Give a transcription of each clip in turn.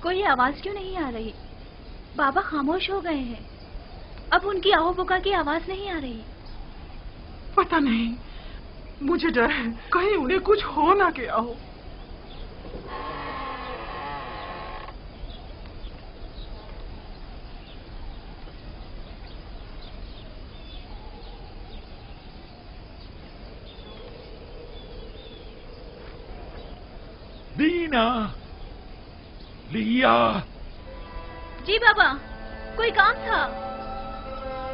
کوئی آواز کیوں نہیں آ رہی؟ بابا خاموش ہو گئے ہیں، اب ان کی آہو بکا کی آواز نہیں آ رہی۔ پتہ نہیں، مجھے ڈر ہے کہیں انہیں کچھ ہو نہ گیا ہو۔ بینا، لیا۔ جی بابا، کوئی کام تھا؟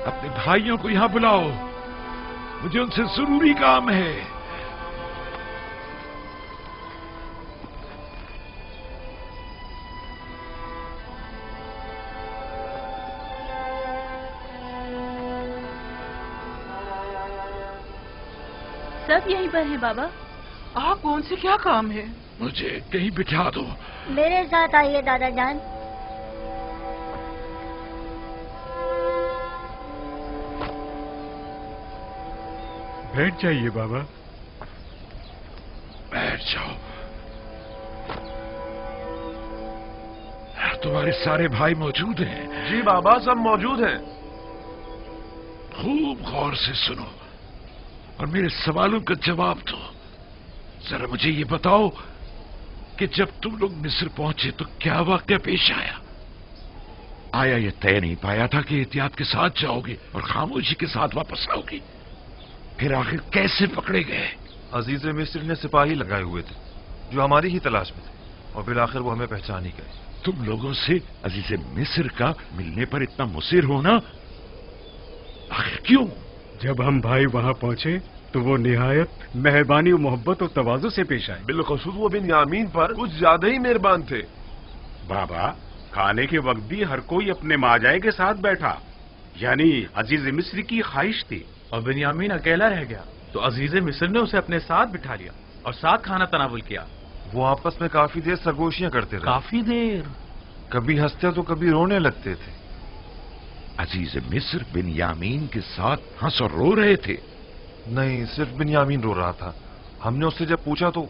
اپنے بھائیوں کو یہاں بلاؤ، مجھے ان سے ضروری کام ہے۔ سب یہیں پر ہیں بابا۔ آپ کون سے کیا کام ہے؟ مجھے کہیں بٹھا دو۔ میرے ساتھ آئیے دادا جان۔ بیٹھ جائیے بابا۔ بیٹھ جاؤ۔ تمہارے سارے بھائی موجود ہیں؟ جی بابا، سب موجود ہیں۔ خوب غور سے سنو اور میرے سوالوں کا جواب دو۔ ذرا مجھے یہ بتاؤ کہ جب تم لوگ مصر پہنچے تو کیا واقعہ پیش آیا؟ آیا یہ طے نہیں پایا تھا کہ احتیاط کے ساتھ جاؤ گے اور خاموشی کے ساتھ واپس آؤ گے؟ پھر آخر کیسے پکڑے گئے؟ عزیز مصر نے سپاہی لگائے ہوئے تھے جو ہماری ہی تلاش میں تھے، اور بالآخر وہ ہمیں پہچان ہی گئے۔ تم لوگوں سے عزیز مصر کا ملنے پر اتنا مصر ہونا آخر کیوں؟ جب ہم بھائی وہاں پہنچے تو وہ نہایت مہربانی و محبت اور تواضع سے پیش آئے۔ بالخصوص وہ بنیامین پر کچھ زیادہ ہی مہربان تھے۔ بابا، کھانے کے وقت بھی ہر کوئی اپنے ماجائے کے ساتھ بیٹھا، یعنی عزیز مصر کی خواہش تھی۔ اور بنیامین اکیلا رہ گیا تو عزیز مصر نے اسے اپنے ساتھ بٹھا لیا اور ساتھ کھانا تناول کیا۔ وہ آپس میں کافی دیر سرگوشیاں کرتے رہے، کافی دیر، کبھی ہنستے تو کبھی رونے لگتے تھے۔ عزیز مصر بنیامین کے ساتھ ہنس اور رو رہے تھے؟ نہیں، صرف بنیامین رو رہا تھا۔ ہم نے اس سے جب پوچھا تو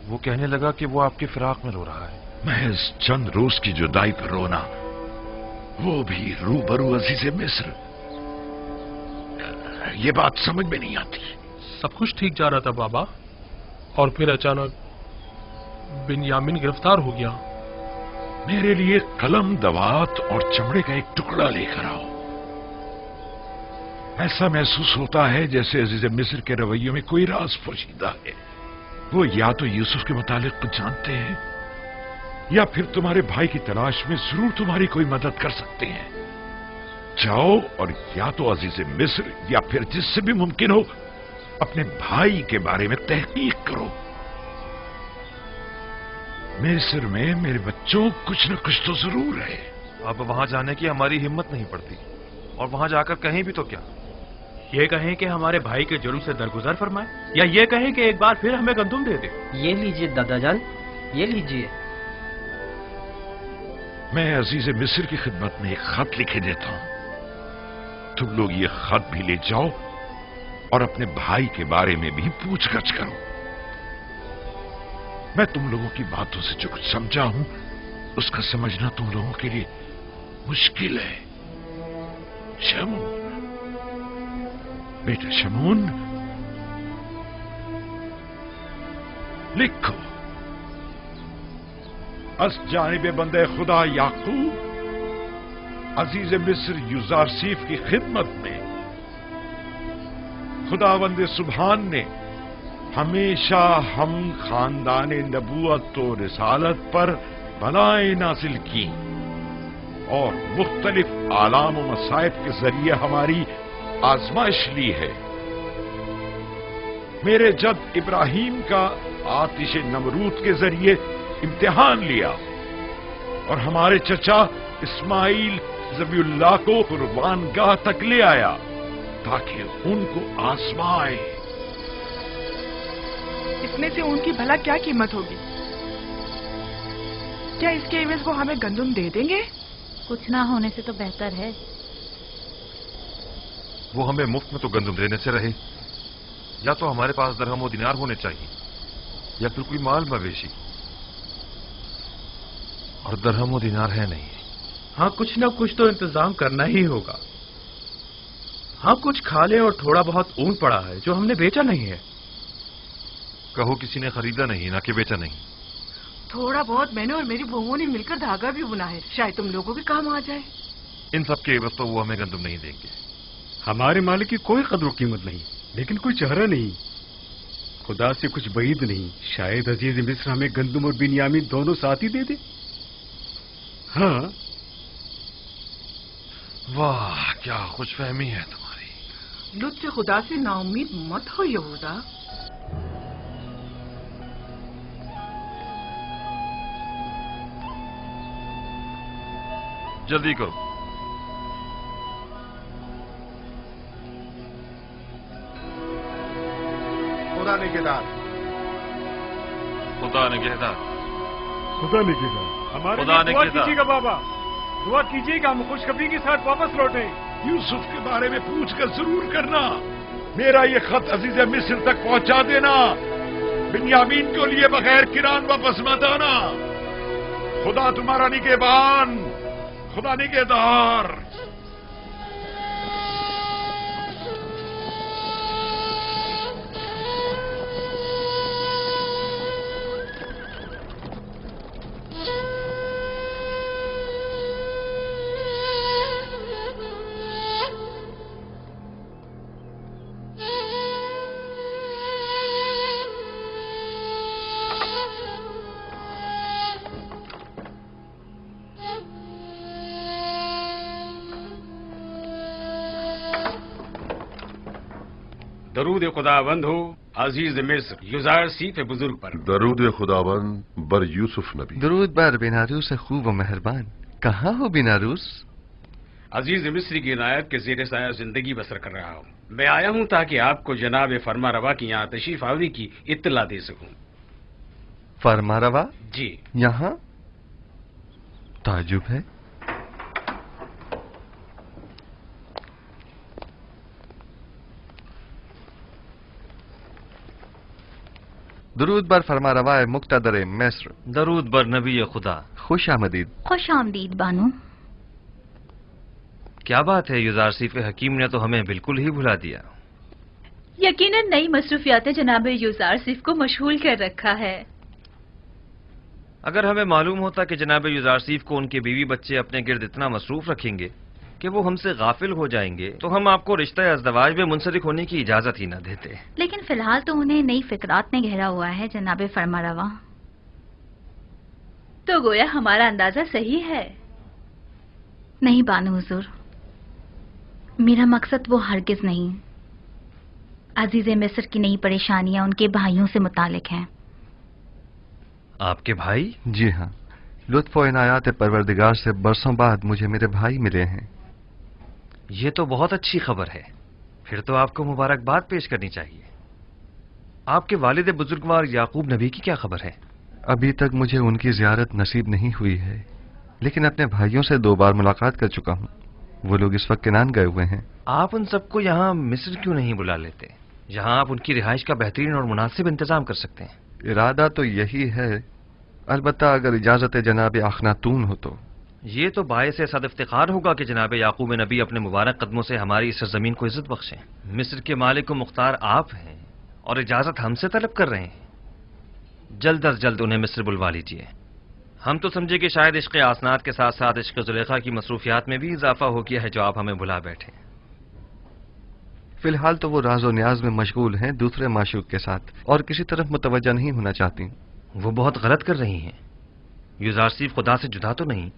وہ کہنے لگا کہ وہ آپ کے فراق میں رو رہا ہے۔ محض چند روز کی جدائی پر رونا، وہ بھی روبرو عزیز مصر، یہ بات سمجھ میں نہیں آتی۔ سب کچھ ٹھیک جا رہا تھا بابا، اور پھر اچانک بنیامین گرفتار ہو گیا۔ میرے لیے قلم، دوات اور چمڑے کا ایک ٹکڑا لے کر آؤ۔ ایسا محسوس ہوتا ہے جیسے عزیز مصر کے رویوں میں کوئی راز پوشیدہ ہے۔ وہ یا تو یوسف کے متعلق کچھ جانتے ہیں یا پھر تمہارے بھائی کی تلاش میں ضرور تمہاری کوئی مدد کر سکتے ہیں۔ جاؤ اور یا تو عزیز مصر یا پھر جس سے بھی ممکن ہو اپنے بھائی کے بارے میں تحقیق کرو۔ مصر میں میرے بچوں کچھ نہ کچھ تو ضرور ہے۔ اب وہاں جانے کی ہماری ہمت نہیں پڑتی، اور وہاں جا کر کہیں بھی تو کیا، یہ کہیں کہ ہمارے بھائی کے جلوس سے درگزر فرمائے، یا یہ کہیں کہ ایک بار پھر ہمیں گندم دے دے۔ یہ لیجئے دادا جان، یہ لیجئے۔ میں عزیز مصر کی خدمت میں ایک خط لکھے دیتا ہوں، تم لوگ یہ خط بھی لے جاؤ اور اپنے بھائی کے بارے میں بھی پوچھ گچھ کرو۔ میں تم لوگوں کی باتوں سے جو کچھ سمجھا ہوں اس کا سمجھنا تم لوگوں کے لیے مشکل ہے۔ شمون، بیٹا شمون، لکھو، از جانب بندے خدا یعقوب عزیز مصر یوزارسیف کی خدمت میں خداوند سبحان نے ہمیشہ ہم خاندان نبوت و رسالت پر بلائیں نازل کی اور مختلف آلام و مصائب کے ذریعے ہماری آزمائش لی ہے۔ میرے جد ابراہیم کا آتش نمرود کے ذریعے امتحان لیا اور ہمارے چچا اسماعیل ذبیح اللہ کو قربان گاہ تک لے آیا تاکہ ان کو آزمائے۔ اس میں سے ان کی بھلا کیا قیمت ہوگی؟ کیا اس کے عوض وہ ہمیں گندم دے دیں گے؟ کچھ نہ ہونے سے تو بہتر ہے۔ وہ ہمیں مفت میں تو گندم دینے سے رہے، یا تو ہمارے پاس درہم و دینار ہونے چاہیے یا پھر کوئی مال مویشی۔ और दरहम व दिनार है नहीं। हाँ, कुछ ना कुछ तो इंतजाम करना ही होगा। हाँ, कुछ खा ले और थोड़ा बहुत ऊन पड़ा है जो हमने बेचा नहीं है। कहो किसी ने खरीदा नहीं, ना कि बेचा नहीं। थोड़ा बहुत मैंने और मेरी बहुओं ने मिलकर धागा भी बुना है, शायद तुम लोगों के काम आ जाए। इन सब के एवज तो वो हमें गंदम नहीं देंगे। हमारे मालिक की कोई कदर कीमत नहीं, लेकिन कोई चेहरा नहीं, खुदा से कुछ बईद नहीं। शायद अजीज मिस्र हमें गंदम और बिन्यामीन दोनों साथ ही दे दे। हाँ। वाह, क्या खुशफहमी है तुम्हारी। लुत्फ खुदा से नाउम्मीद मत हो यहूदा। जल्दी करो। खुदा निगहदार, खुदा निगहदार, खुदा निगहदार, हमारे लिए दुआ कीजिएगा बाबा, दुआ कीजिएगा हम खुशखबरी के साथ वापस लौटे। यूसुफ के बारे में पूछकर जरूर करना। मेरा ये खत अजीज मिस्र तक पहुंचा देना। बिन्यामीन को लिए बगैर किरान वापस मत आना। खुदा तुम्हारा निगहबान, खुदा निगहदार। दरूद खुदावंद हो अजीज मिस्र युजार सीफ बुजुर्ग पर। दरूद खुदावंद बर यूसुफ नबी। दरूद बर बिनारूस खूब व मेहरबान। कहाँ हो बिनारूस? अजीज मिस्री की इनायत के ज़ेर साया जिंदगी बसर कर रहा हूँ। मैं आया हूँ ताकि आपको जनाब फरमा रवा की यहाँ तशरीफ आवी की इत्तला दे सकूँ। फरमा रवा? जी। यहाँ ताजुब है। दरूद बर फरमा रवाए मुक्तदर मिस्र। दरूद बर नबी खुदा। खुश आमदीद। खुश आमदीद बानो। क्या बात है, युजारसीफ हकीम ने तो हमें बिल्कुल ही भुला दिया। यकीनन नई मसरूफियात जनाब युजारसीफ को मशगूल कर रखा है। अगर हमें मालूम होता कि जनाब युजारसीफ को उनके बीवी बच्चे अपने गिर्द इतना मसरूफ रखेंगे कि वो हमसे गाफिल हो जाएंगे तो हम आपको रिश्ता अज़दवाज में मुंसलिक होने की इजाजत ही न देते। लेकिन फिलहाल तो उन्हें नई फिक्रात ने घेरा हुआ है जनाब फरमारवा। तो गोया हमारा अंदाजा सही है। नहीं बानो हुजूर, मेरा मकसद वो हरगिज नहीं। अजीज मिस्र की नई परेशानियां उनके भाइयों से मुतालिक हैं। आपके भाई? जी हाँ, लुत्फ व इनायात परवरदिगार से बरसों बाद मुझे मेरे भाई मिले हैं। ये तो बहुत अच्छी खबर है। फिर तो आपको मुबारकबाद पेश करनी चाहिए। आपके वालिद बुजुर्गवार याकूब नबी की क्या खबर है? अभी तक मुझे उनकी जियारत नसीब नहीं हुई है, लेकिन अपने भाइयों से 2 बार मुलाकात कर चुका हूँ। वो लोग इस वक्त किनान गए हुए हैं। आप उन सबको यहाँ मिस्र क्यों नहीं बुला लेते? यहाँ आप उनकी रिहाइश का बेहतरीन और मुनासिब इंतजाम कर सकते हैं। इरादा तो यही है, अलबत्ता अगर इजाजत जनाब अखनातून हो तो। ये तो बायस सद इफ्तिखार होगा कि जनाब याकूब नबी अपने मुबारक कदमों से हमारी इस सरजमीन को इज्जत बख्शें। मिस्र के मालिक व मुख्तार आप हैं और इजाजत हमसे तलब कर रहे हैं। जल्द अज जल्द उन्हें मिस्र बुलवा लीजिए। हम तो समझे कि शायद इश्क़ आसनात के साथ साथ इश्क़ ज़ुलेखा की मसरूफियात में भी इजाफा हो गया है जो आप हमें बुला बैठे। फिलहाल तो वो राज और न्याज में मशगूल हैं दूसरे माशूक के साथ, और किसी तरफ मुतवज्जा नहीं होना चाहती। वो बहुत गलत कर रही हैं। युजारसीफ खुदा से जुदा तो नहीं।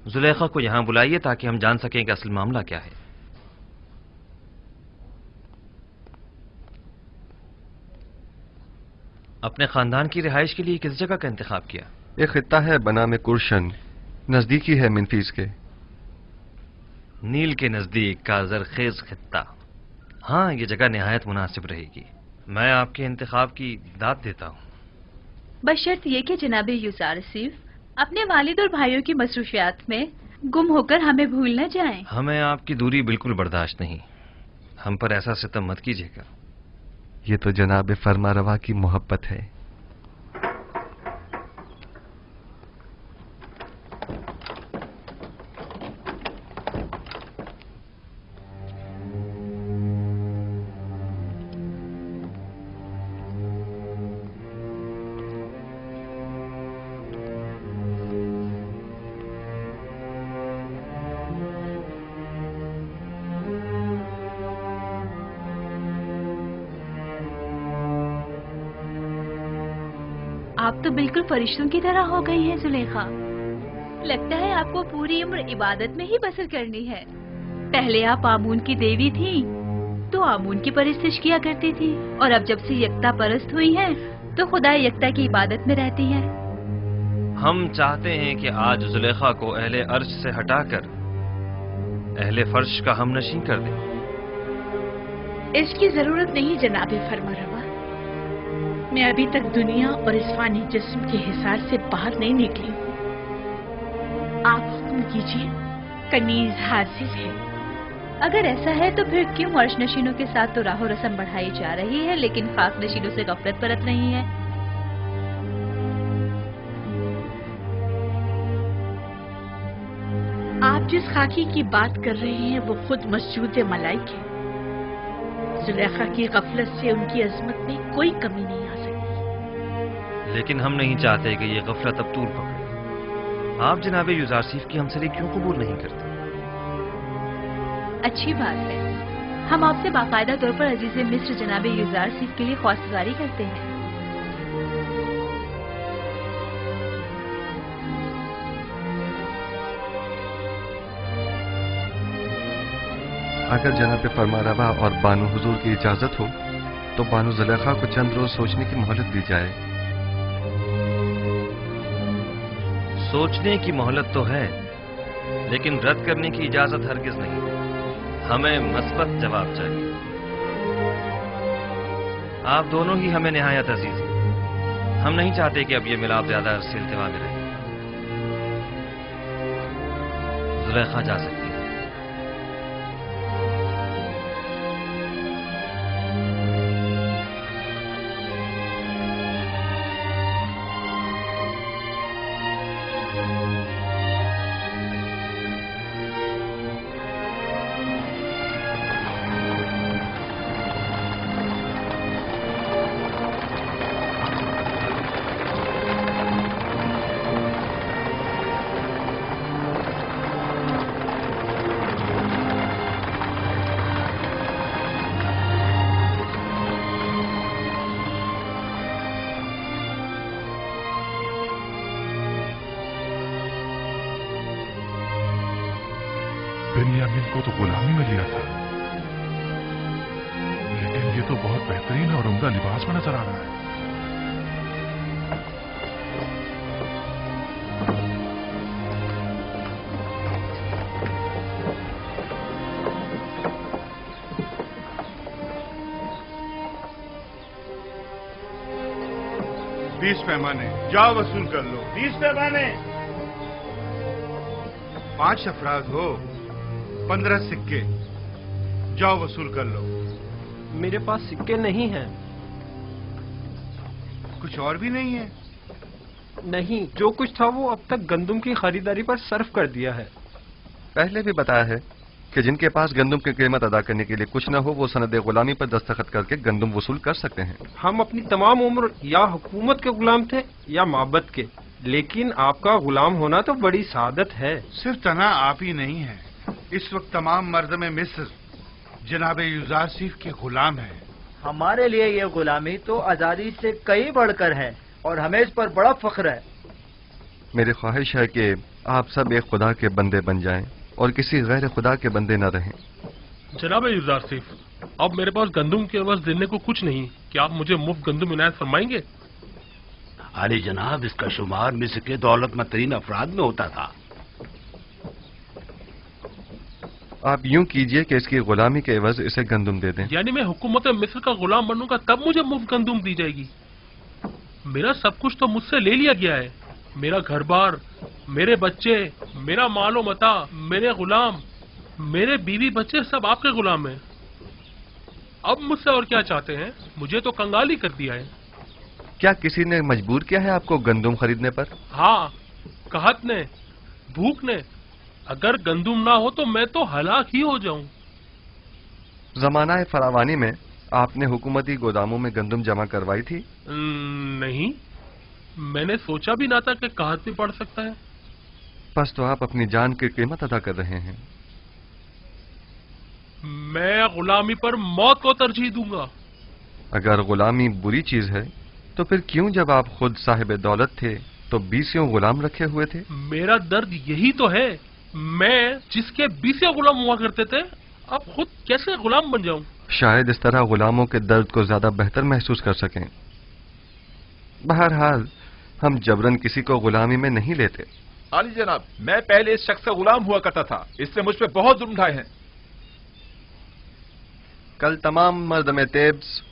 जुलेखा को यहां बुलाइए ताकि हम जान सकें कि असल मामला क्या है। अपने खानदान की रिहाइश के लिए किस जगह का इंतखाब किया? एक खित्ता है बनाम कुरशन, नजदीकी है मिनफीस के। नील के नजदीक का जरखेज खित्ता। हाँ, ये जगह निहायत मुनासिब रहेगी। मैं आपके इंतखाब की दाद देता हूँ, बशर्त ये कि जनाब युजारसीफ अपने वालिद और भाइयों की मसरूफियात में गुम होकर हमें भूल न जाएं। हमें आपकी दूरी बिल्कुल बर्दाश्त नहीं। हम पर ऐसा सितम मत कीजिएगा। ये तो जनाब फरमा रवा की मोहब्बत है। आप तो बिल्कुल फरिश्तों की तरह हो गई हैं जुलेखा। लगता है आपको पूरी उम्र इबादत में ही बसर करनी है। पहले आप आमून की देवी थी तो आमून की परस्तिश किया करती थी, और अब जब से यकता परस्त हुई हैं तो खुदा यकता की इबादत में रहती हैं। हम चाहते हैं कि आज जुलेखा को अहले अर्श से हटाकर अहले फर्श का हमनशीं कर दें। इसकी जरूरत नहीं जनाबे फरमारवा। मैं अभी तक दुनिया और इस फानी जिस्म के हिसार से बाहर नहीं निकली। आप हुक्म कीजिए, कनीज हाजिर है। अगर ऐसा है तो फिर क्यों अर्श नशीनों के साथ तो राहो रस्म बढ़ाई जा रही है, लेकिन खाक नशीनों से गफलत बरत रही है? आप जिस खाकी की बात कर रहे हैं वो खुद मस्जूद मलाइक है। जुलेखा की गफलत से उनकी अजमत में कोई कमी नहीं आ सकती। लेकिन हम नहीं चाहते कि ये गफलत अब तूल पकड़े। आप जनाबे युजारसीफ की हमसरी क्यों कबूल नहीं करते? अच्छी बात है। हम आपसे बाकायदा तौर पर अजीज मिस्र जनाबे युजारसीफ के लिए ख्वास्तगारी करते हैं। अगर जनाब फरमारवा और बानो हुजूर की इजाजत हो तो बानो जुलेखा को चंद रोज सोचने की मोहलत दी जाए। सोचने की मोहलत तो है, लेकिन रद्द करने की इजाजत हरगिज नहीं। हमें मस्बत जवाब चाहिए। आप दोनों ही हमें निहायत अजीज हैं। हम नहीं चाहते कि अब ये मिलाप ज्यादा अरसे इल्तिवा में रहे। जुलेखा जा सकती है। बिन्यामीन को तो गुलामी में लिया था, लेकिन ये तो बहुत बेहतरीन और उम्दा लिबास में नजर आ रहा है। बीस पैमाने जाओ वसूल कर लो। 20 पैमाने। 5 अफराद हो, 15 सिक्के, जाओ वसूल कर लो। मेरे पास सिक्के नहीं हैं। कुछ और भी नहीं है? नहीं, जो कुछ था वो अब तक गंदुम की खरीदारी पर सर्फ कर दिया है। पहले भी बताया है कि जिनके पास गंदुम की कीमत अदा करने के लिए कुछ न हो वो सनद गुलामी पर दस्तखत करके गंदुम वसूल कर सकते हैं। हम अपनी तमाम उम्र या हुकूमत के गुलाम थे या माबद के, लेकिन आपका गुलाम होना तो बड़ी सादत है। सिर्फ तना आप ही नहीं है, इस वक्त तमाम मर्द में मिस्र जनाब युजारसीफ के गुलाम है। हमारे लिए ये गुलामी तो आजादी से कई बढ़कर है और हमें इस पर बड़ा फख्र है। मेरी ख्वाहिश है कि आप सब एक खुदा के बंदे बन जाएं और किसी गैर खुदा के बंदे न रहें। जनाब युजारसीफ, अब मेरे पास गंदुम के एवज देने को कुछ नहीं। क्या आप मुझे मुफ्त गंदुम इनायत फरमाएंगे? आली जनाब, इसका शुमार मिस्र के दौलतमंद तरीन अफराद में होता था। आप यूं कीजिए कि इसकी गुलामी के एवज इसे गंदुम दे दें। यानी मैं हुकूमत मिस्र का गुलाम बनूंगा तब मुझे मुफ्त गंदुम दी जाएगी? मेरा सब कुछ तो मुझसे ले लिया गया है। मेरा घर बार, मेरे बच्चे, मेरा मालो मता, मेरे गुलाम, मेरे बीवी बच्चे सब आपके गुलाम हैं। अब मुझसे और क्या चाहते हैं? मुझे तो कंगाल ही कर दिया है। क्या किसी ने मजबूर किया है आपको गंदुम खरीदने पर? हाँ, कहत ने, भूख ने। अगर गंदुम ना हो तो मैं तो हलाक ही हो जाऊं। जमाना फरावानी में आपने हुकूमती गोदामों में गंदुम जमा करवाई थी? नहीं, मैंने सोचा भी ना था कि कहत भी पड़ सकता है। बस तो आप अपनी जान की कीमत अदा कर रहे हैं। मैं गुलामी पर मौत को तरजीह दूंगा। अगर गुलामी बुरी चीज है तो फिर क्यों जब आप खुद साहिब दौलत थे तो 20 गुलाम रखे हुए थे? मेरा दर्द यही तो है, मैं जिसके 20 गुलाम हुआ करते थे अब खुद कैसे गुलाम बन जाऊं? शायद इस तरह गुलामों के दर्द को ज्यादा बेहतर महसूस कर सकें। बहरहाल हम जबरन किसी को गुलामी में नहीं लेते। आली जनाब, मैं पहले इस शख्स का गुलाम हुआ करता था, इसने मुझ पे बहुत जुल्म ढाए हैं। कल तमाम मर्द में तेब्स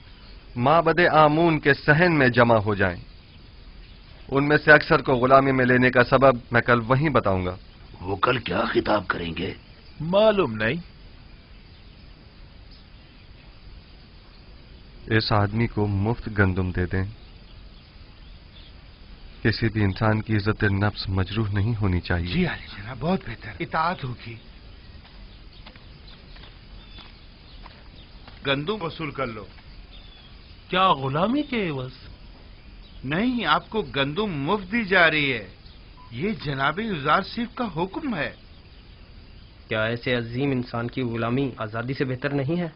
माबदे आमून के सहन में जमा हो जाएं। उनमें से अक्सर को गुलामी में लेने का सबब मैं कल वहीं बताऊंगा। वो कल क्या खिताब करेंगे? मालूम नहीं। इस आदमी को मुफ्त गंदुम दे दें। किसी भी इंसान की इज्जत नफ्स मजरूह नहीं होनी चाहिए। जी आली जनाब, बहुत बेहतर, इताअत होगी। गंदुम वसूल कर लो। क्या गुलामी के एवज? नहीं, आपको गंदुम मुफ्त दी जा रही है। ये जनाब युजार सिर्फ का हुक्म है। क्या ऐसे अजीम इंसान की गुलामी आजादी से बेहतर नहीं है?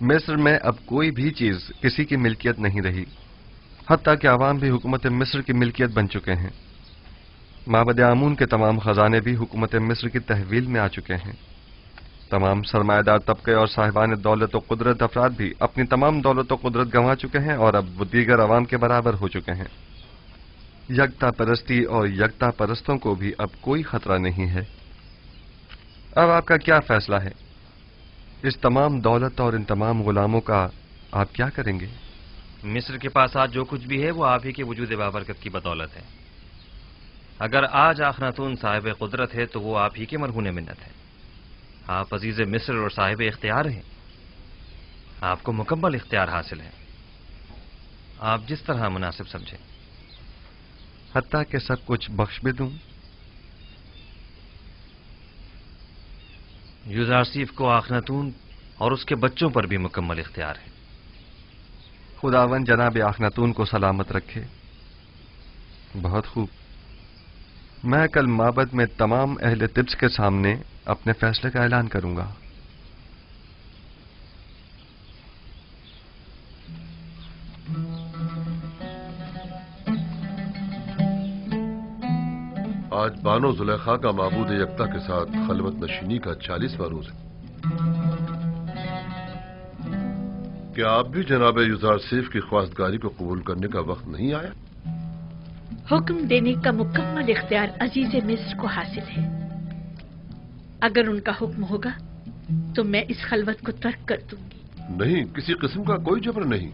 मिस्र में अब कोई भी चीज किसी की मिल्कियत नहीं रही, हत्ता कि आवाम भी हुकूमत मिस्र की मिल्कियत बन चुके हैं। माबद आमून के तमाम खजाने भी हुकूमत मिस्र की तहवील में आ चुके हैं। तमाम सरमायादार तबके और साहिबान दौलत व कुदरत अफराद भी अपनी तमाम दौलत व कुदरत गंवा चुके हैं और अब वो दीगर अवाम के बराबर हो चुके हैं। यकता परस्ती और यकता परस्तों को भी अब कोई खतरा नहीं है। अब आपका क्या फैसला है? इस तमाम दौलत और इन तमाम गुलामों का आप क्या करेंगे? मिस्र के पास आज जो कुछ भी है वो आप ही के वजूद बाबरकत की बदौलत है। अगर आज आखनातून साहिब कुदरत है तो वो आप ही के मरहून मिन्नत है। आप अजीज मिस्र और साहिब इख्तियार हैं। आपको मुकम्मल इख्तियार हासिल है, आप जिस तरह मुनासिब समझें। हत्ता के सब कुछ बख्श भी दूं। यूजारसीफ को आखनातून और उसके बच्चों पर भी मुकम्मल इख्तियार है। खुदावन जनाब आखनातून को सलामत रखे। बहुत खूब। मैं कल माबद में तमाम अहले तिब्स के सामने अपने फैसले का ऐलान करूंगा। आज बानो जुलेखा का माबूद यकता के साथ खलवत नशीनी का 40वां रोज है। क्या आप भी जनाब युजार सेफ की ख्वास्तगारी को कबूल करने का वक्त नहीं आया? हुक्म देने का मुकम्मल इख्तियार अजीज मिस्र को हासिल है। अगर उनका हुक्म होगा तो मैं इस खलवत को तर्क कर दूंगी। नहीं, किसी किस्म का कोई जबर नहीं,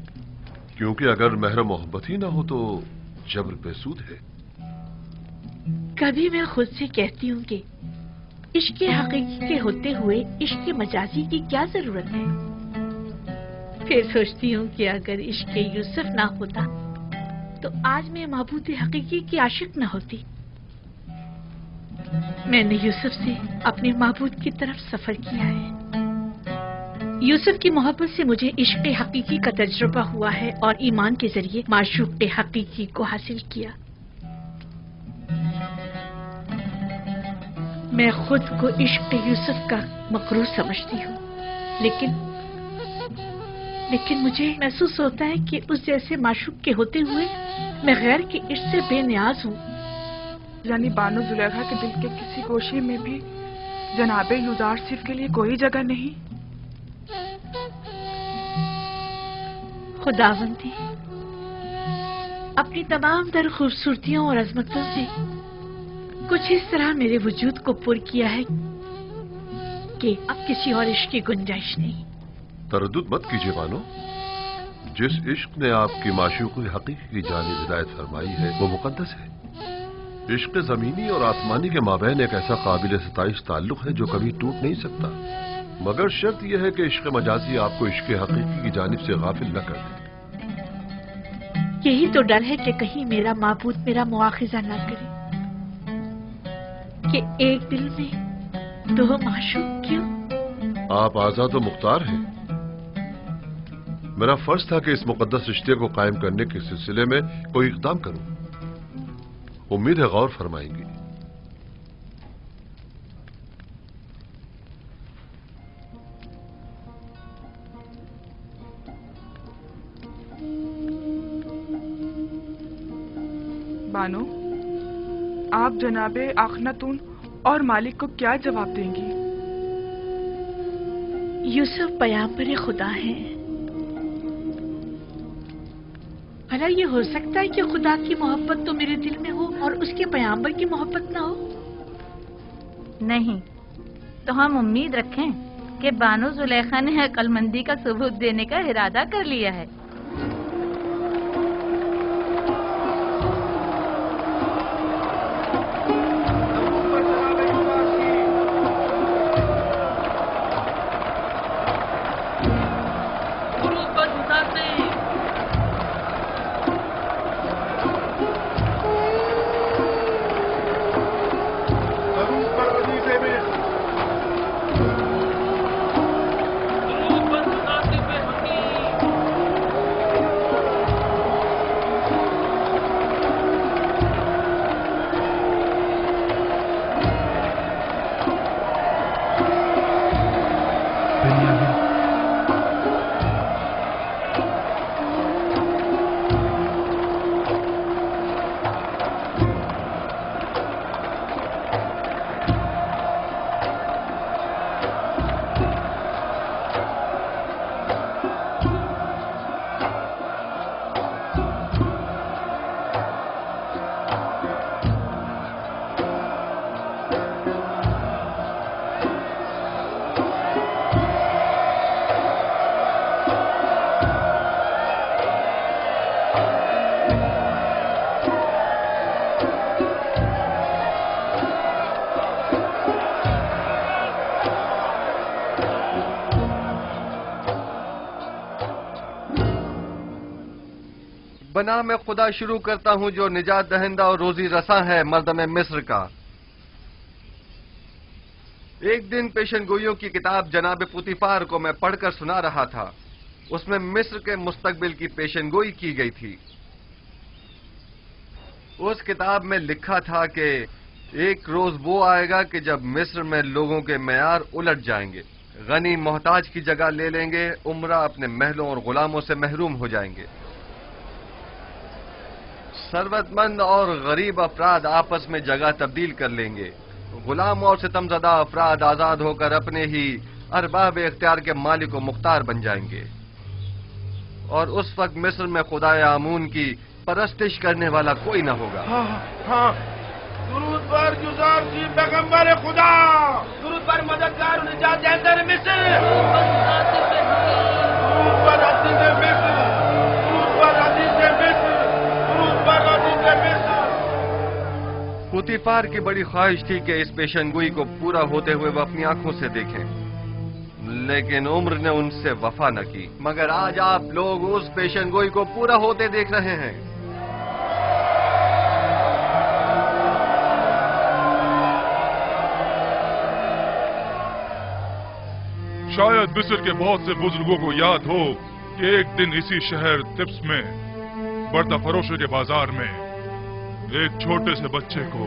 क्योंकि अगर महर मोहब्बत ही ना हो तो जबर बेसूद है। कभी मैं खुद से कहती हूँ कि इश्क हकीकी के होते हुए इश्क मजाजी की क्या जरूरत है। फिर सोचती हूँ कि अगर इश्क यूसुफ ना होता तो आज मैं महबूद हकीकी की आशिक न होती। मैंने यूसुफ से अपने महबूद की तरफ सफर किया है। यूसुफ की मोहब्बत से मुझे इश्क हकीकी का तजुर्बा हुआ है और ईमान के जरिए माशूक हकीकी को हासिल किया। मैं खुद को इश्क यूसुफ का मकरूर समझती हूँ, लेकिन लेकिन मुझे महसूस होता है कि उस जैसे माशूक के होते हुए मैं गैर के इश्क से बेनियाज हूँ। यानी बानो जुलेखा के दिल के किसी गोशे में भी जनाबे यूजारसिफ के लिए कोई जगह नहीं। खुदावंदी अपनी तमाम तर खूबसूरतियों और अजमतों से कुछ इस तरह मेरे वजूद को पुर किया है कि अब किसी और इश्क की गुंजाइश नहीं। तरद्दुद मत कीजिए बानो, जिस इश्क ने आपकी माशूक़ हकीकी की जानिब हिदायत फरमाई है वो मुकद्दस है। इश्क ज़मीनी और आसमानी के माबैन एक ऐसा काबिल सताइश ताल्लुक है जो कभी टूट नहीं सकता, मगर शर्त यह है कि इश्क मजाजी आपको इश्क हकीकी की जानिब से गाफिल न कर दे। यही तो डर है कि कहीं मेरा माबूद मेरा मुआखिजा न करे कि एक दिल में दो माशूक क्यों। आप आजाद और मुख्तार हैं। मेरा फर्ज था कि इस मुकद्दस रिश्ते को कायम करने के सिलसिले में कोई इक़दाम करूं। उम्मीद है गौर फरमाएंगी। बानो, आप जनाबे आखनातून और मालिक को क्या जवाब देंगी? यूसुफ पैगंबर खुदा हैं। भला ये हो सकता है कि खुदा की मोहब्बत तो मेरे दिल में हो और उसके पैगंबर की मोहब्बत ना हो? नहीं, तो हम उम्मीद रखें कि बानो जुलेखा ने अक्लमंदी का सबूत देने का इरादा कर लिया है। बना मैं खुदा शुरू करता हूं जो निजात दहिंदा और रोजी रसा है मर्दम मिस्र का। एक दिन पेशनगोइयों की किताब जनाब पुतीफार को मैं पढ़कर सुना रहा था। उसमें मिस्र के मुस्तकबिल की पेशनगोई की गई थी। उस किताब में लिखा था कि एक रोज वो आएगा कि जब मिस्र में लोगों के मयार उलट जाएंगे, गनी मोहताज की जगह ले लेंगे, उमरा अपने महलों और गुलामों से महरूम हो जाएंगे, सरवतमंद और गरीब अफराद आपस में जगह तब्दील कर लेंगे, गुलाम और सितमज़दा अफराद आजाद होकर अपने ही अरबाब इख्तियार के मालिक व मुख्तार बन जाएंगे। और उस वक्त मिस्र में खुदाए आमून की परस्तिश करने वाला कोई न होगा। हाँ, दुरूद पर जुज़ार की पैगंबर खुदा, दुरूद पर मददगार निजात दहिंदा मिस्र, दुरूद पर अज़ीज़ मिस्र, दुरूद पर अज़ीज़ मिस्र, दुरूद पर अज़ीज़ मिस्र। पुतीफार की बड़ी ख्वाहिश थी कि इस पेशनगोई को पूरा होते हुए वह अपनी आंखों से देखें, लेकिन उम्र ने उनसे वफा न की। मगर आज आप लोग उस पेशनगोई को पूरा होते देख रहे हैं। शायद मिस्र के बहुत से बुजुर्गों को याद हो कि एक दिन इसी शहर तिब्स में बर्दा फरोशों के बाजार में एक छोटे से बच्चे को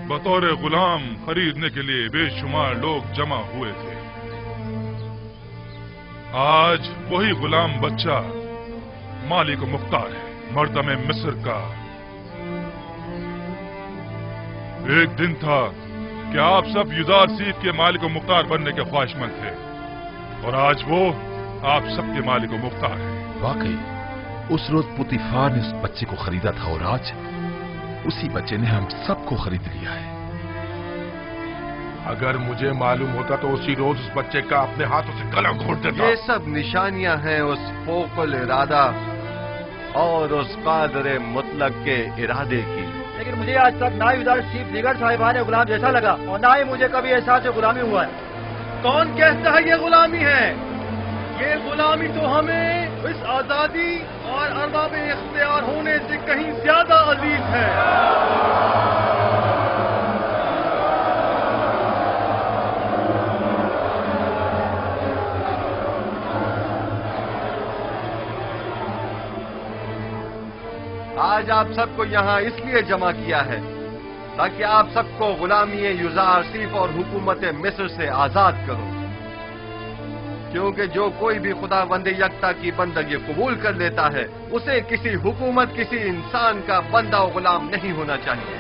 बतौर गुलाम खरीदने के लिए बेशुमार लोग जमा हुए थे। आज वही गुलाम बच्चा मालिक मुख्तार है, मर्दम मिस्र का। एक दिन था कि आप सब युदार सीफ के मालिक मुख्तार बनने के ख्वाहिशमंद थे, और आज वो आप सबके मालिक मुख्तार है। वाकई उस रोज पुतीफार ने उस बच्चे को खरीदा था, और आज उसी बच्चे ने हम सबको खरीद लिया है। अगर मुझे मालूम होता तो उसी रोज उस बच्चे का अपने हाथों से गला घोट देता। ये सब निशानियां हैं उस फोकुल इरादा और उस कादर मुतलक के इरादे की। लेकिन मुझे आज तक ना युदार चीफ दीगर साहिबान गुलाम जैसा लगा, और ना ही मुझे कभी एहसास गुलामी हुआ है। कौन कहता है ये गुलामी है? ये गुलामी तो हमें इस आजादी और अरबाब इख्तियार होने से कहीं ज्यादा अजीज है। आज आप सबको यहाँ इसलिए जमा किया है ताकि आप सबको गुलामी युजार सीफ और हुकूमत मिस्र से आजाद करो, क्योंकि जो कोई भी खुदावंद यकता की बंदगी कबूल कर लेता है उसे किसी हुकूमत, किसी इंसान का बंदा और गुलाम नहीं होना चाहिए।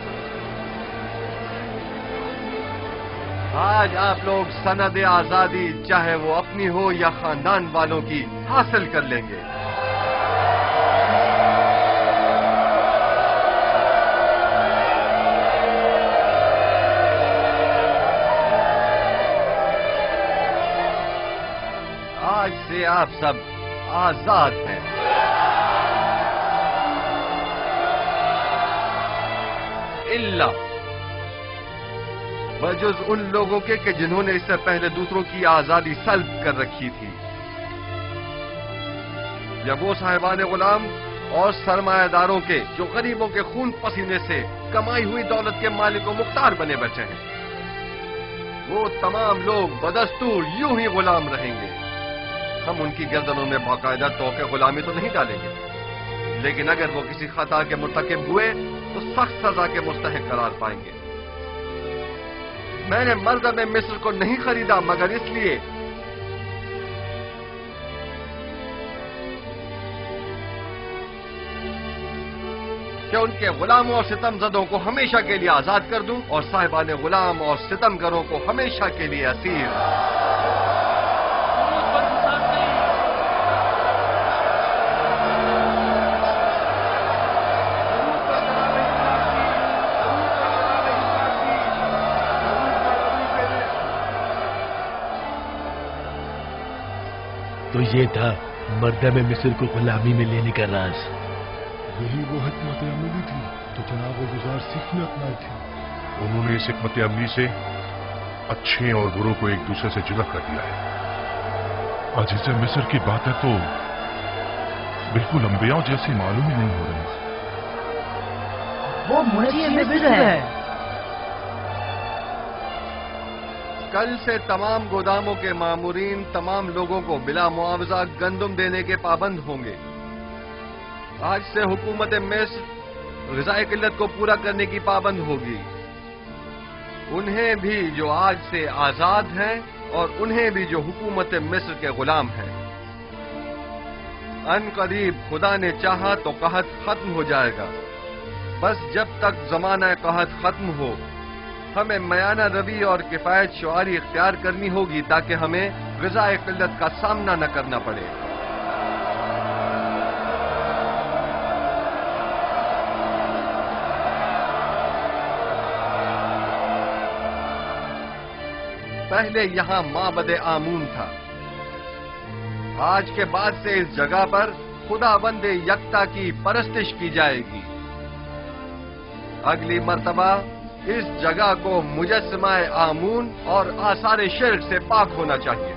आज आप लोग सनद आजादी, चाहे वो अपनी हो या खानदान वालों की, हासिल कर लेंगे। आज से आप सब आजाद हैं। इल्ला बजुज उन लोगों के जिन्होंने इससे पहले दूसरों की आजादी सल्ब कर रखी थी, या वो साहिबान गुलाम और सरमायादारों के जो गरीबों के खून पसीने से कमाई हुई दौलत के मालिक मुख्तार बने बचे हैं। वो तमाम लोग बदस्तूर यूं ही गुलाम रहेंगे। हम उनकी गर्दनों में बाकायदा तोके गुलामी तो नहीं डालेंगे, लेकिन अगर वो किसी खता के मुर्तकिब हुए तो सख्त सजा के मुस्तहिक करार पाएंगे। मैंने मर्दम मिस्र को नहीं खरीदा मगर इसलिए कि उनके गुलामों और सितमजदों को हमेशा के लिए आजाद कर दूं और साहिबान गुलाम और सितमगरों को हमेशा के लिए असीर। तो ये था मर्दम मिस्र को गुलामी में लेने का राज। यही वो हिकमत अमली थी तो जनाब गुजार सीफ ने अपनाई थी। उन्होंने इस हिकमत अमली से अच्छे और बुरों को एक दूसरे से जुदा कर दिया है। अजीज मिस्र की बातें तो बिल्कुल अंबियाओं जैसी मालूम ही नहीं हो रही। वो मुझे मिस्र है। कल से तमाम गोदामों के मामूरीन तमाम लोगों को बिला मुआवजा गंदुम देने के पाबंद होंगे। आज से हुकूमत मिस्र ग़िज़ाई किल्लत को पूरा करने की पाबंद होगी। उन्हें भी जो आज से आजाद हैं और उन्हें भी जो हुकूमत मिस्र के गुलाम हैं। अन करीब खुदा ने चाहा तो कहत खत्म हो जाएगा। बस जब तक ज़माना कहत खत्म हो हमें मयाना रवि और किफायत शुआरी इख्तियार करनी होगी ताकि हमें ग़िज़ाई किल्लत का सामना न करना पड़े। पहले यहां माबद आमून था। आज के बाद से इस जगह पर खुदाबंद यकता की परस्तिश की जाएगी। अगली मर्तबा इस जगह को मुजस्समाए आमून और आसार शिर्क से पाक होना चाहिए।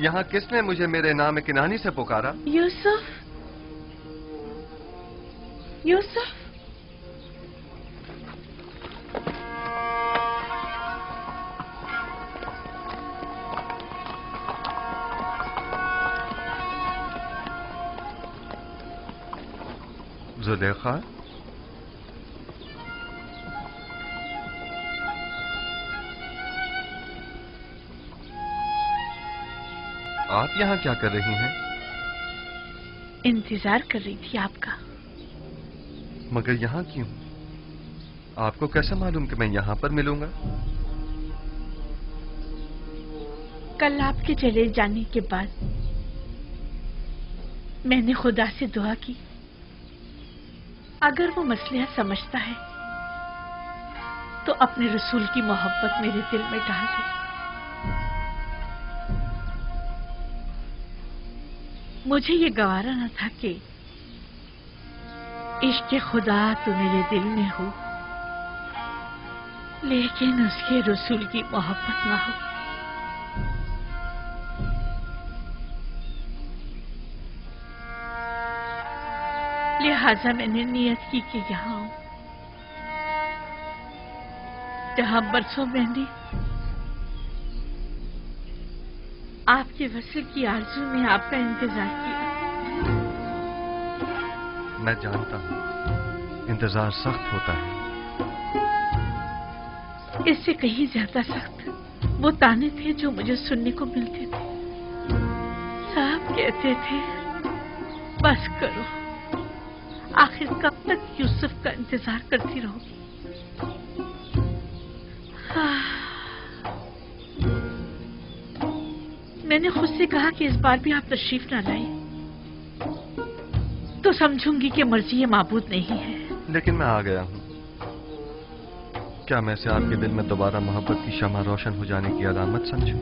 यहाँ किसने मुझे मेरे नाम किनानी से पुकारा? यूसुफ, यूसुफ। जुलेखा, आप यहाँ क्या कर रही हैं? इंतजार कर रही थी आपका। मगर यहाँ क्यों? आपको कैसे मालूम कि मैं यहाँ पर मिलूंगा? कल आपके चले जाने के बाद मैंने खुदा से दुआ की, अगर वो मसला समझता है तो अपने रसूल की मोहब्बत मेरे दिल में डाल दे। मुझे ये गवारा न था कि इश्क़ खुदा तो मेरे दिल में हो, लेकिन उसके रसूल की मोहब्बत ना हो। लिहाजा मैंने नियत की कि यहाँ आऊं, जहां बरसों मैंने आपके वसल की आरज़ू में आपका इंतजार किया। मैं जानता हूँ इंतजार सख्त होता है। इससे कहीं ज्यादा सख्त वो ताने थे जो मुझे सुनने को मिलते थे। साहब कहते थे, बस करो, आखिर कब तक यूसुफ का इंतजार करती रहोगी? मैंने खुद से कहा कि इस बार भी आप तशरीफ ना लाए तो समझूंगी कि मर्जी ये माबूद नहीं है। लेकिन मैं आ गया हूँ। क्या मैं इसे आपके दिल में दोबारा मोहब्बत की शमा रोशन हो जाने की अलामत समझूं?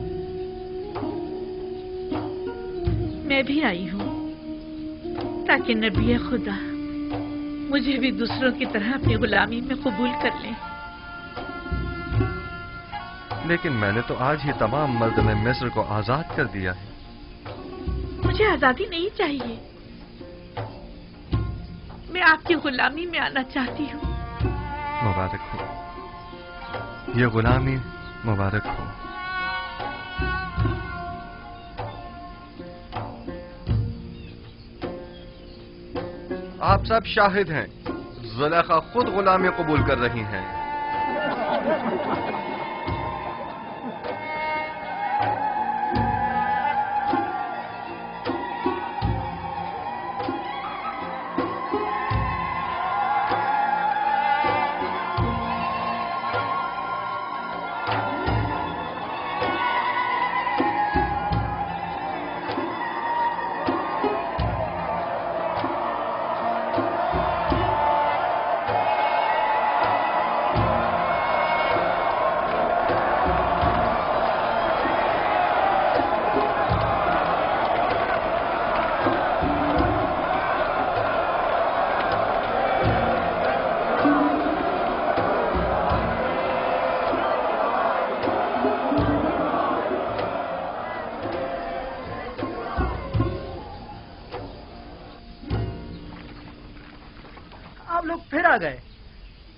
मैं भी आई हूँ ताकि नबी खुदा मुझे भी दूसरों की तरह अपनी गुलामी में कबूल कर लें। लेकिन मैंने तो आज ही तमाम मर्द में मिस्र को आजाद कर दिया है। मुझे आजादी नहीं चाहिए, मैं आपकी गुलामी में आना चाहती हूँ। मुबारक हो, ये गुलामी मुबारक हो। आप सब शाहिद हैं, जुलेखा खुद गुलामी कबूल कर रही हैं।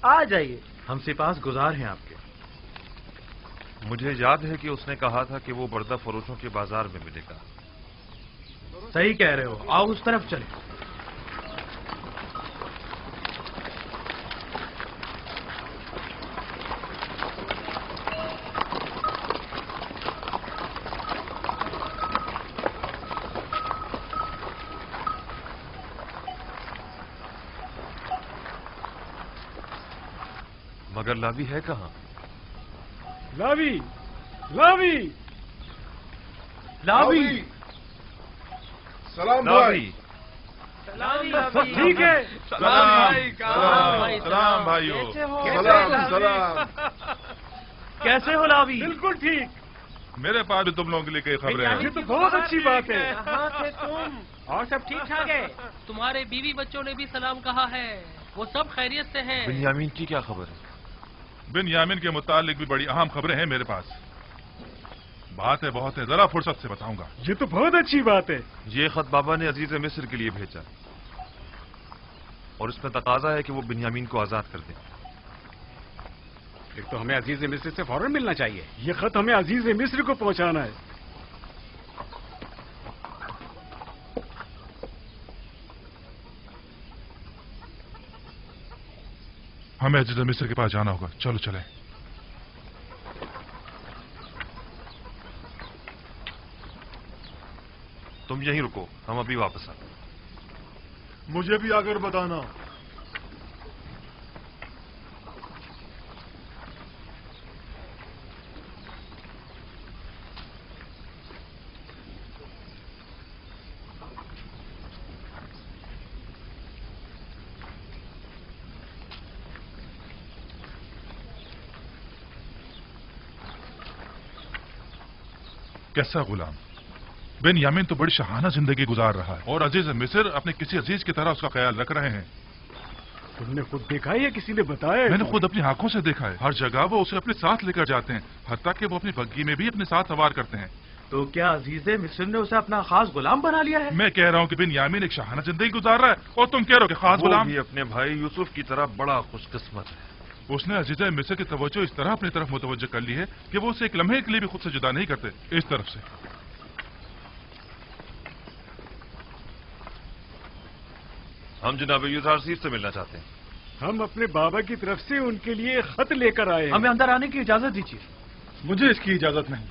आ जाइए। हम सिपास गुजार हैं आपके। मुझे याद है कि उसने कहा था कि वो बर्दा फरोशों के बाजार में मिलेगा। सही कह रहे हो, आओ उस तरफ चलें। मगर लावी है कहाँ? लावी, लावी, लावी, सलाम भाई। सब ठीक है? सलाम भाइयों। सलाम। कैसे हो लावी? बिल्कुल ठीक। मेरे पास भी तुम लोगों के लिए कई खबरें हैं। ये तो बहुत अच्छी बात है। कहाँ थे तुम? और सब ठीक ठाक है? तुम्हारे बीवी बच्चों ने भी सलाम कहा है, वो सब खैरियत से हैं। बिन्यामीन की क्या खबर है? बिन्यामीन के मुतालिक भी बड़ी अहम खबरें हैं मेरे पास। बात है बहुत है, जरा फुर्सत से बताऊंगा। ये तो बहुत अच्छी बात है। ये खत बाबा ने अजीज मिस्र के लिए भेजा और इसमें तकाजा है कि वो बिन्यामीन को आजाद कर दें। फिर तो हमें अजीज मिस्र से फौरन मिलना चाहिए। ये खत हमें अजीज मिस्र को पहुंचाना है। हमें अजीज मिस्र के पास जाना होगा, चलो चले। तुम यहीं रुको, हम अभी वापस आए। मुझे भी आकर बताना। कैसा गुलाम? बिन्यामीन तो बड़ी शहाना जिंदगी गुजार रहा है और अजीज मिस्र अपने किसी अजीज की तरह उसका ख्याल रख रहे हैं। तुमने खुद देखा है या किसी ने बताया? मैंने खुद अपनी आंखों से देखा है। हर जगह वो उसे अपने साथ लेकर जाते हैं, हत्ता कि वो अपनी बग्गी में भी अपने साथ सवार करते हैं। तो क्या अजीज मिस्र ने उसे अपना खास गुलाम बना लिया है? मैं कह रहा हूँ कि बिन्यामीन एक शहाना जिंदगी गुजार रहा है और तुम कह रहे हो कि खास गुलाम। वो भी अपने भाई यूसुफ की तरह बड़ा खुशकिस्मत है। उसने अजीज मिस्र की तवज्जो इस तरह अपनी तरफ मुतवज्जो कर ली है कि वो उसे एक लम्हे के लिए भी खुद से जुदा नहीं करते। इस तरफ से हम जनाब यूसुफ से मिलना चाहते हैं। हम अपने बाबा की तरफ से उनके लिए खत लेकर आए हैं। हमें अंदर आने की इजाजत दीजिए। मुझे इसकी इजाजत नहीं।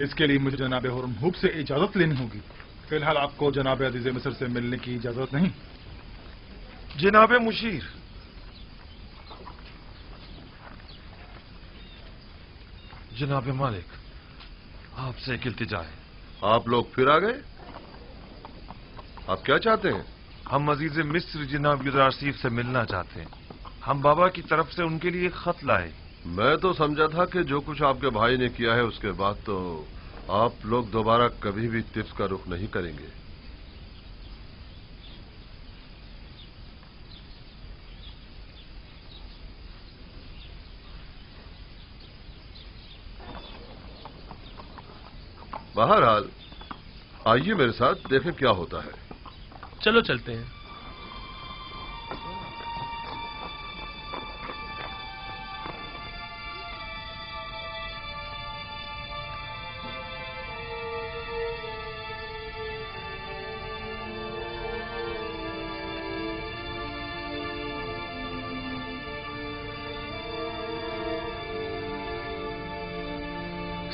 इसके लिए मुझे जनाब हुरमुब से इजाजत लेनी होगी। फिलहाल आपको जनाब अजीज मिस्र से मिलने की इजाजत नहीं। जनाब मुशीर, जनाब मालिक, आपसे एक इल्तिजा है। आप लोग फिर आ गए? आप क्या चाहते हैं? हम अजीज मिस्र जनाब यूसुफ से मिलना चाहते हैं। हम बाबा की तरफ से उनके लिए खत लाए। मैं तो समझा था कि जो कुछ आपके भाई ने किया है उसके बाद तो आप लोग दोबारा कभी भी तिफ्स का रुख नहीं करेंगे। बहरहाल आइए मेरे साथ, देखें क्या होता है। चलो चलते हैं।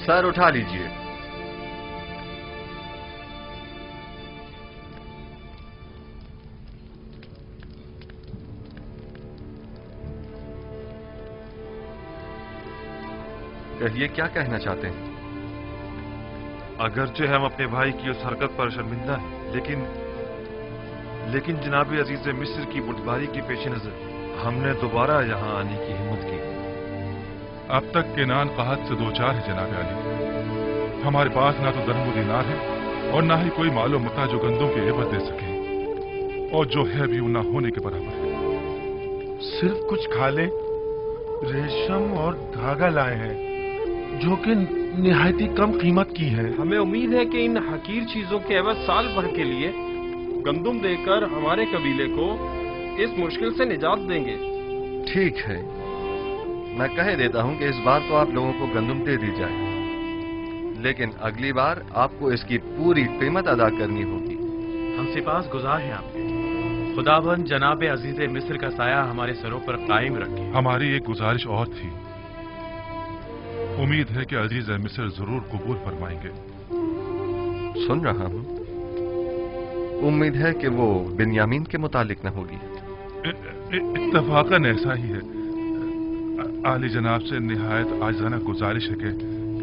सर उठा लीजिए। कहिए, क्या कहना चाहते हैं? अगरचे हम अपने भाई की उस हरकत पर शर्मिंदा हैं, लेकिन जनाब अजीज मिस्र की बुटबारी के पेश नजर हमने दोबारा यहाँ आने की हिम्मत की। अब तक केनान कहत से दो चार है जनाब अली। हमारे पास ना तो दरहम दीनार है और ना ही कोई मालो मता जो गंदों के एवज दे सके, और जो है भी ना होने के बराबर है। सिर्फ कुछ खाले, रेशम और धागा लाए हैं जो कि निहायती कम कीमत की है। हमें उम्मीद है कि इन हकीर चीजों के एवज साल भर के लिए गंदुम देकर हमारे कबीले को इस मुश्किल से निजात देंगे। ठीक है, मैं कह देता हूं कि इस बार तो आप लोगों को गंदुम दे दी जाए, लेकिन अगली बार आपको इसकी पूरी कीमत अदा करनी होगी। हम सिपास गुजार हैं आपके। खुदाबंद जनाब अजीज मिस्र का साया हमारे सरों पर कायम रखे। हमारी एक गुजारिश और थी। उम्मीद है कि अजीज मिस्र जरूर कबूल फरमाएंगे। सुन रहा हूं। उम्मीद है कि वो बिन्यामीन के मुतालिक न होगी। इत्तफाकन ऐसा ही है। आली जनाब से निहायत आजाना गुजारिश है कि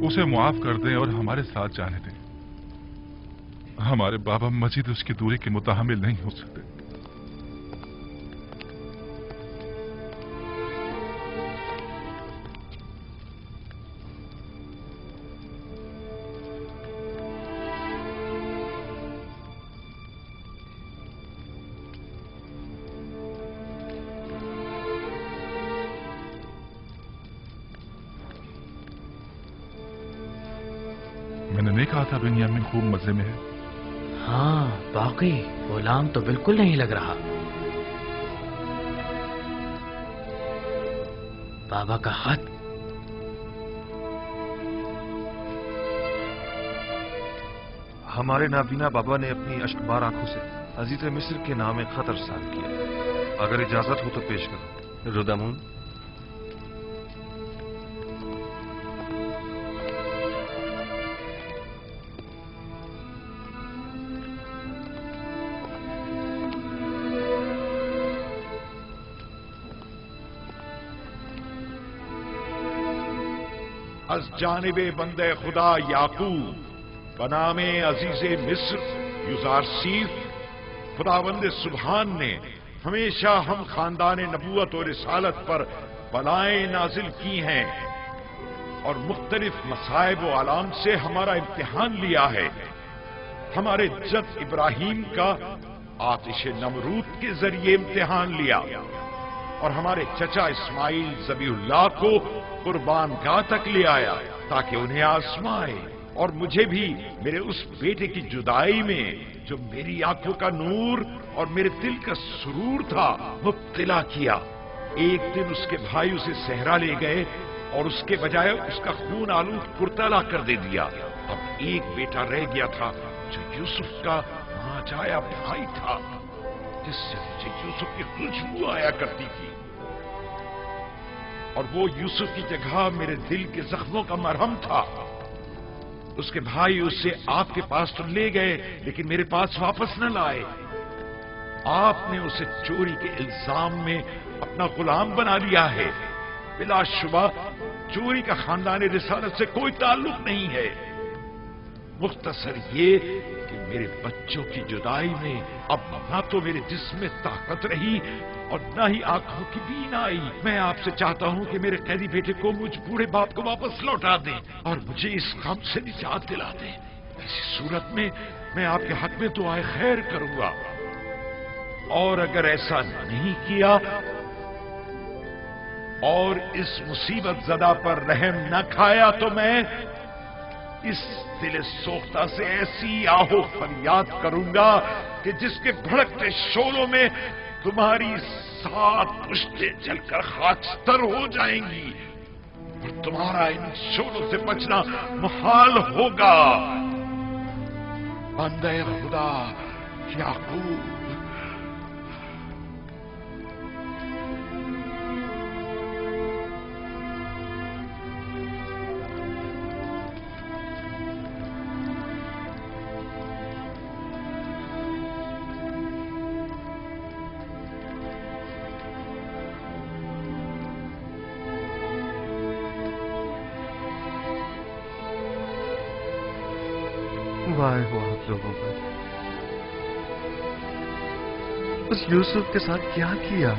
उसे मुआफ कर दें और हमारे साथ जाने दें। हमारे बाबा मजीद उसकी दूरी के मुताहमिल नहीं हो सकते। था बिन्यामीन खूब मजे में है। हाँ बाकी गुलाम तो बिल्कुल नहीं लग रहा। बाबा का खत। हमारे नाबीना बाबा ने अपनी अश्कबार आंखों से अजीज मिस्र के नाम एक खत अरसाल किया। अगर इजाजत हो तो पेश करो। रुदामून, अज जानिबे बंदे खुदा याकूब बनामे अजीजे मिस्र युजारसीफ, खुदावंद सुबहान ने हमेशा हम खानदान नबूवत और रिसालत पर बलाएं नाजिल की हैं और मुख्तलिफ मसाइब व आलाम से हमारा इम्तिहान लिया है। हमारे जद इब्राहिम का आतिश नमरूद के जरिए इम्तिहान लिया और हमारे चचा इस्माइल ज़बीहुल्लाह को कुर्बान गाह तक ले आया ताकि उन्हें आजमाए, और मुझे भी मेरे उस बेटे की जुदाई में जो मेरी आंखों का नूर और मेरे दिल का सुरूर था मुब्तला किया। एक दिन उसके भाई उसे सहरा ले गए और उसके बजाय उसका खून आलूद कुर्तला कर दे दिया। अब एक बेटा रह गया था जो यूसुफ का मांझाया भाई था, जिससे मुझे यूसुफ की खुशबू आया करती थी, और वो यूसुफ की जगह मेरे दिल के जख्मों का मरहम था। उसके भाई उसे आपके पास तो ले गए लेकिन मेरे पास वापस न लाए। आपने उसे चोरी के इल्जाम में अपना गुलाम बना लिया है। बिलाशुबा चोरी का खानदान रिसालत से कोई ताल्लुक नहीं है। मुख्तसर ये कि मेरे बच्चों की जुदाई में अब न तो मेरे जिस्म में ताकत रही और न ही आंखों की बीनाई। मैं आपसे चाहता हूं कि मेरे कैदी बेटे को मुझ बूढ़े बाप को वापस लौटा दें और मुझे इस गम से निजात दिला दें। इसी सूरत में मैं आपके हक में दुआए खैर करूंगा, और अगर ऐसा नहीं किया और इस मुसीबत ज़दा पर रहम न खाया तो मैं इस दिल सोख्ता से ऐसी आहो फरियाद करूंगा कि जिसके भड़कते शोलों में तुम्हारी 7 पुश्तें जलकर खाकस्तर हो जाएंगी और तुम्हारा इन शोलों से बचना मुहाल होगा। बंदे खुदा याकूब। वाह हो आप लोगों पर, उस यूसुफ के साथ क्या किया।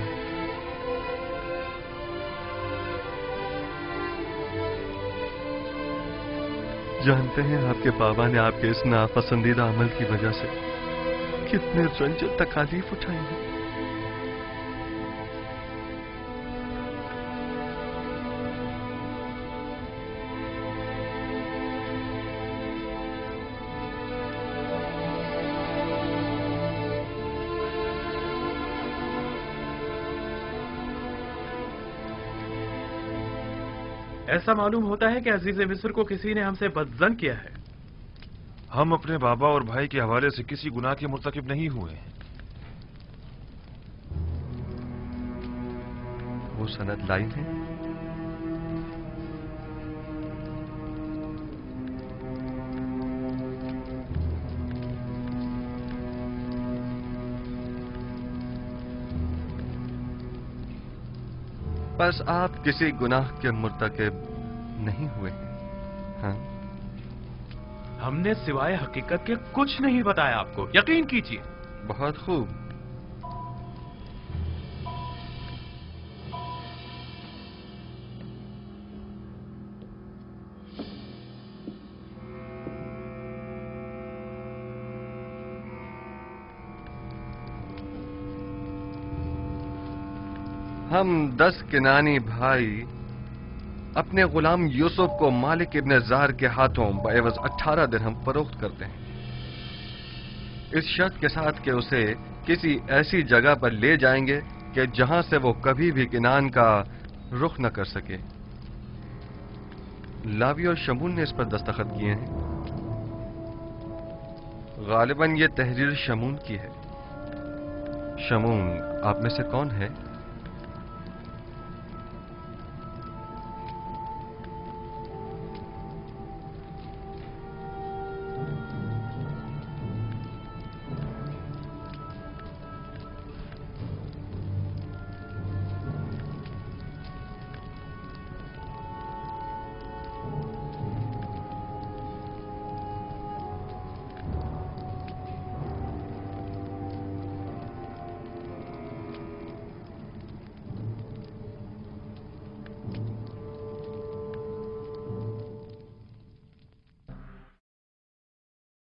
जानते हैं आपके बाबा ने आपके इस नापसंदीदा अमल की वजह से कितने रंज और तकालीफ उठाई हैं। ऐसा मालूम होता है कि अजीज मिस्र को किसी ने हमसे बदजन किया है। हम अपने बाबा और भाई के हवाले से किसी गुनाह के मुर्तकिब नहीं हुए। वो सनद लाई है। बस आप किसी गुनाह के मुर्तकिब नहीं हुए हैं। हाँ? हमने सिवाय हकीकत के कुछ नहीं बताया आपको, यकीन कीजिए। बहुत खूब। हम 10 किनानी भाई اپنے غلام یوسف کو مالک ابن زہر کے ہاتھوں بعوض 18 درہم فروخت کرتے ہیں، اس شرط کے ساتھ کہ اسے کسی ایسی جگہ پر لے جائیں گے کہ جہاں سے وہ کبھی بھی کنعان کا رخ نہ کر سکے۔ لاوی اور شمون نے اس پر دستخط کیے ہیں۔ غالباً یہ تحریر شمون کی ہے۔ شمون آپ میں سے کون ہے؟